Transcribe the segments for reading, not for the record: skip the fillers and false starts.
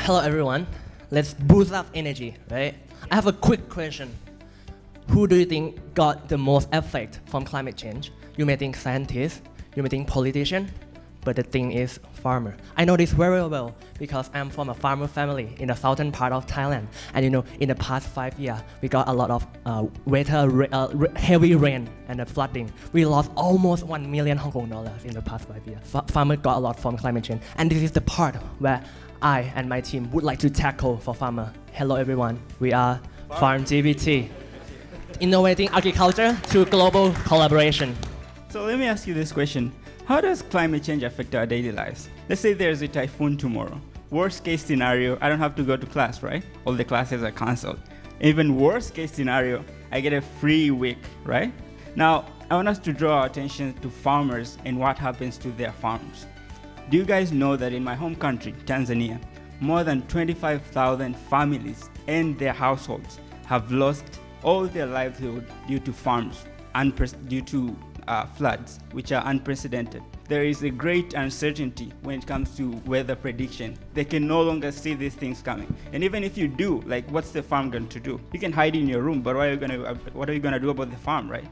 Hello everyone. Let's boost up energy, right? I have a quick question. Who do you think got the most effect from climate change? You may think scientists, you may think politician, but the thing is farmer. I know this very well because I'm from a farmer family in the southern part of Thailand. And in the past 5 years, we got a lot of heavy rain and flooding. We lost almost 1 million Hong Kong dollars in the past 5 years. Farmers got a lot from climate change. And this is the part where I and my team would like to tackle for farmer. Hello everyone, we are FarmGPT. Innovating agriculture through global collaboration. So let me ask you this question. How does climate change affect our daily lives? Let's say there's a typhoon tomorrow. Worst case scenario, I don't have to go to class, right? All the classes are canceled. Even worst case scenario, I get a free week, right? Now, I want us to draw our attention to farmers and what happens to their farms. Do you guys know that in my home country, Tanzania, more than 25,000 families and their households have lost all their livelihood due to floods, which are unprecedented. There is a great uncertainty when it comes to weather prediction. They can no longer see these things coming. And even if you do, like, what's the farm going to do? You can hide in your room, but what are you going to do about the farm, right?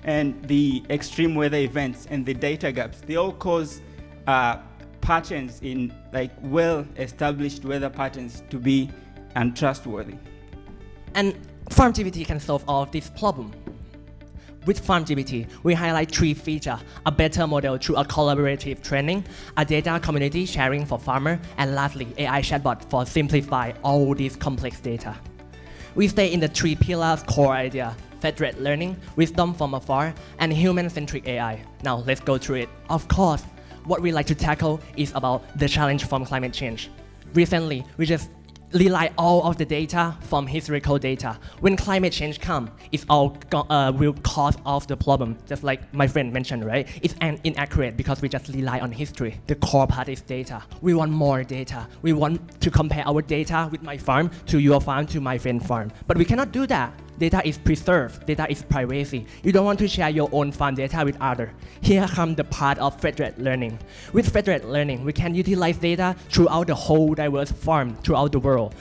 And the extreme weather events and the data gaps, they all cause patterns in well-established weather patterns to be untrustworthy. And FarmGPT can solve all of this problem. With FarmGPT, we highlight 3 features: a better model through a collaborative training, a data community sharing for farmer, and lastly, AI chatbot for simplify all these complex data. We stay in the 3 pillars core idea: federated learning, wisdom from afar, and human-centric AI. Now let's go through it. Of course, what we like to tackle is about the challenge from climate change. Recently, we just rely all of the data from historical data. When climate change comes, it's all will cause of the problem. Just like my friend mentioned, right? It's inaccurate because we just rely on history. The core part is data. We want more data. We want to compare our data with my farm to your farm to my friend's farm. But we cannot do that. Data is preserved. Data is privacy. You don't want to share your own farm data with others. Here comes the part of federated learning. With federated learning, we can utilize data throughout the whole diverse farm throughout the world.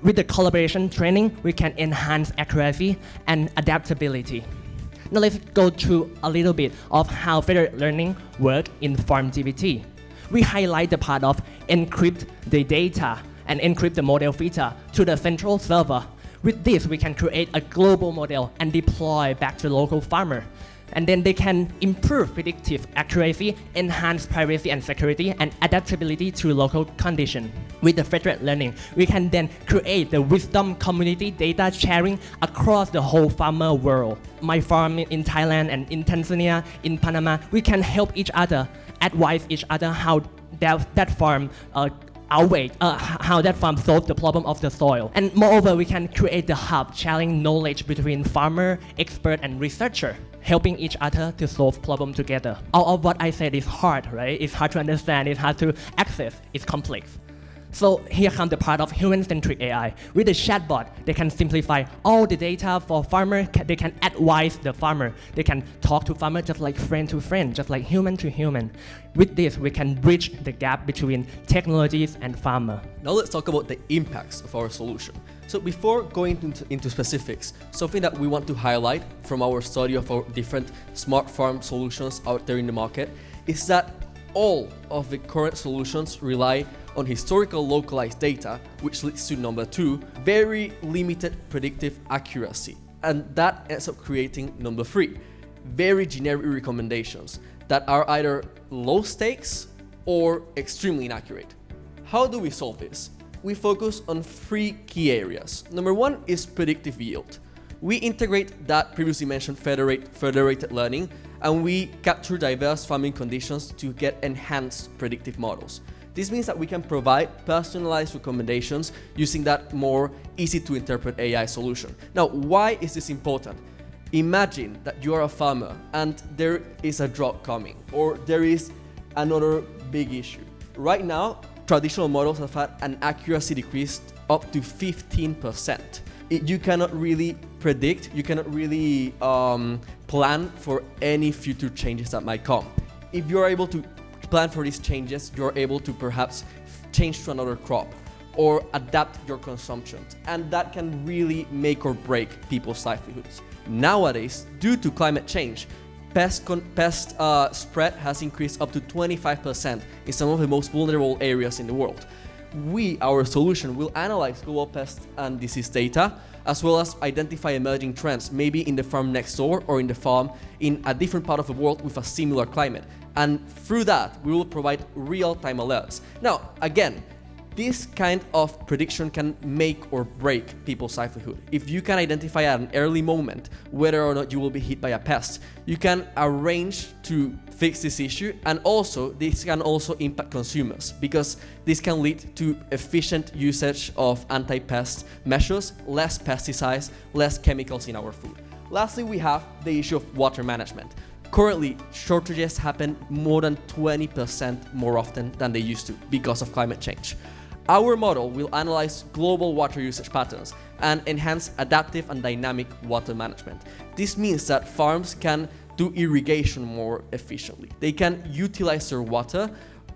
With the collaboration training, we can enhance accuracy and adaptability. Now let's go through a little bit of how federated learning works in FarmGPT. We highlight the part of encrypt the data and encrypt the model feature to the central server. With this, we can create a global model and deploy back to local farmer. And then they can improve predictive accuracy, enhance privacy and security, and adaptability to local conditions. With the federated learning, we can then create the wisdom community data sharing across the whole farmer world. My farm in Thailand and in Tanzania, in Panama, we can help each other, advise each other how that farm how that farm solves the problem of the soil. And moreover, we can create the hub sharing knowledge between farmer, expert, and researcher, helping each other to solve problem together. All of what I said is hard, right? It's hard to understand, it's hard to access, it's complex. So here comes the part of human-centric AI. With the chatbot, they can simplify all the data for farmer. They can advise the farmer. They can talk to farmer just like friend to friend, just like human to human. With this, we can bridge the gap between technologies and farmer. Now let's talk about the impacts of our solution. So before going into specifics, something that we want to highlight from our study of our different smart farm solutions out there in the market is that all of the current solutions rely on historical localized data, which leads to number 2, very limited predictive accuracy. And that ends up creating number 3, very generic recommendations that are either low stakes or extremely inaccurate. How do we solve this? We focus on 3 key areas. Number 1 is predictive yield. We integrate that previously mentioned federated learning, and we capture diverse farming conditions to get enhanced predictive models. This means that we can provide personalized recommendations using that more easy to interpret AI solution. Now, why is this important? Imagine that you are a farmer and there is a drought coming, or there is another big issue. Right now, traditional models have had an accuracy decrease up to 15%. You cannot really predict, you cannot really plan for any future changes that might come. If you're able to plan for these changes, you're able to perhaps change to another crop, or adapt your consumption. And that can really make or break people's livelihoods. Nowadays, due to climate change, pest spread has increased up to 25% in some of the most vulnerable areas in the world. Our solution, will analyze global pest and disease data, as well as identify emerging trends, maybe in the farm next door or in the farm in a different part of the world with a similar climate. And through that, we will provide real-time alerts. Now, again, this kind of prediction can make or break people's livelihood. If you can identify at an early moment whether or not you will be hit by a pest, you can arrange to fix this issue, and also this can also impact consumers, because this can lead to efficient usage of anti-pest measures, less pesticides, less chemicals in our food. Lastly, we have the issue of water management. Currently, shortages happen more than 20% more often than they used to because of climate change. Our model will analyze global water usage patterns and enhance adaptive and dynamic water management. This means that farms can do irrigation more efficiently. They can utilize their water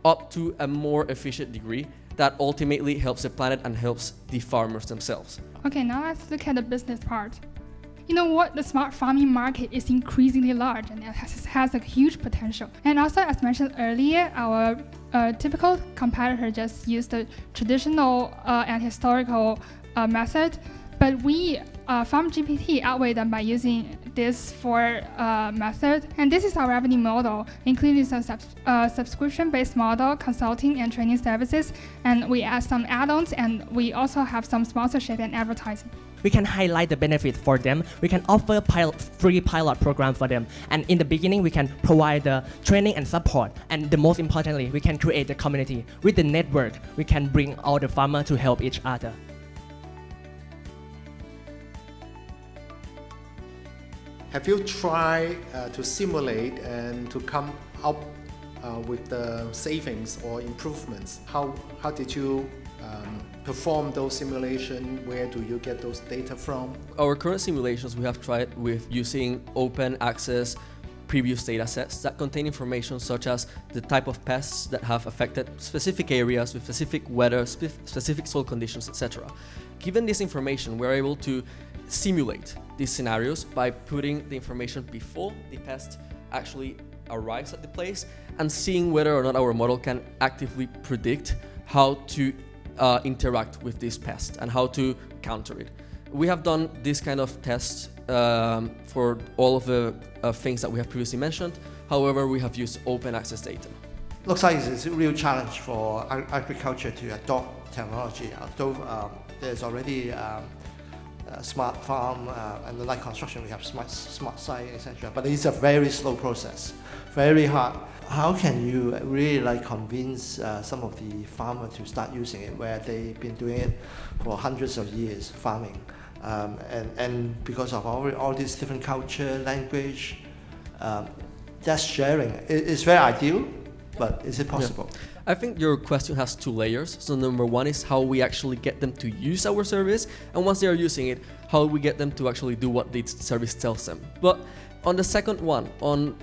up to a more efficient degree that ultimately helps the planet and helps the farmers themselves. Okay, now let's look at the business part. You know what? The smart farming market is increasingly large and it has a huge potential. And also, as mentioned earlier, our typical competitor just used the traditional and historical method, but we, FarmGPT, outweigh them by using this for method. And this is our revenue model, including some subscription-based model, consulting and training services, and we add some add-ons, and we also have some sponsorship and advertising. We can highlight the benefit for them. We can offer free pilot program for them. And in the beginning, we can provide the training and support. And the most importantly, we can create the community. With the network, we can bring all the farmers to help each other. Have you tried to simulate and to come up with the savings or improvements? How did you perform those simulations? Where do you get those data from? Our current simulations, we have tried with using open access previous data sets that contain information such as the type of pests that have affected specific areas with specific weather, specific soil conditions, etc. Given this information, we're able to simulate these scenarios by putting the information before the pest actually arrives at the place and seeing whether or not our model can actively predict how to interact with this pest and how to counter it. We have done this kind of tests for all of the things that we have previously mentioned. However, we have used open access data. Looks like it's a real challenge for agriculture to adopt technology. Although there's already smart farm and the light construction, we have smart site, etc. But it's a very slow process, very hard. How can you really convince some of the farmers to start using it where they've been doing it for hundreds of years, farming, and because of all these different culture, language, that sharing is very ideal, but is it possible? Yeah. I think your question has two layers. So number one is how we actually get them to use our service, and once they are using it, how we get them to actually do what the service tells them. But on the second one, on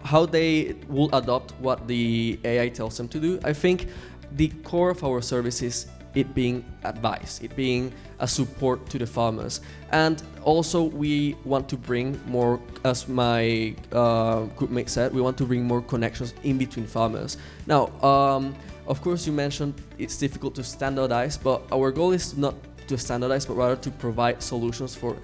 how they will adopt what the AI tells them to do, I think the core of our service is it being advice, it being a support to the farmers. And also we want to bring more, as my groupmate said, we want to bring more connections in between farmers. Now, of course you mentioned it's difficult to standardize, but our goal is not to standardize, but rather to provide solutions for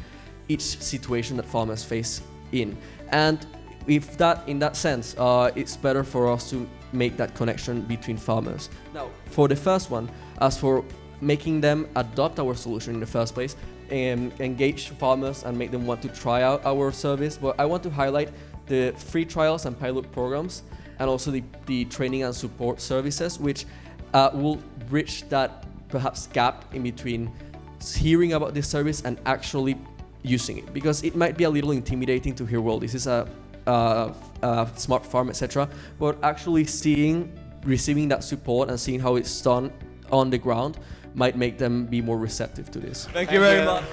each situation that farmers face in. And if that, in that sense, it's better for us to make that connection between farmers. Now, for the first one, as for making them adopt our solution in the first place, engage farmers and make them want to try out our service, but I want to highlight the free trials and pilot programs, and also the training and support services, which will bridge that perhaps gap in between hearing about this service and actually using it. Because it might be a little intimidating to hear, well, this is a smart farm, etc. But actually receiving that support and seeing how it's done on the ground might make them be more receptive to this. Thank you very much.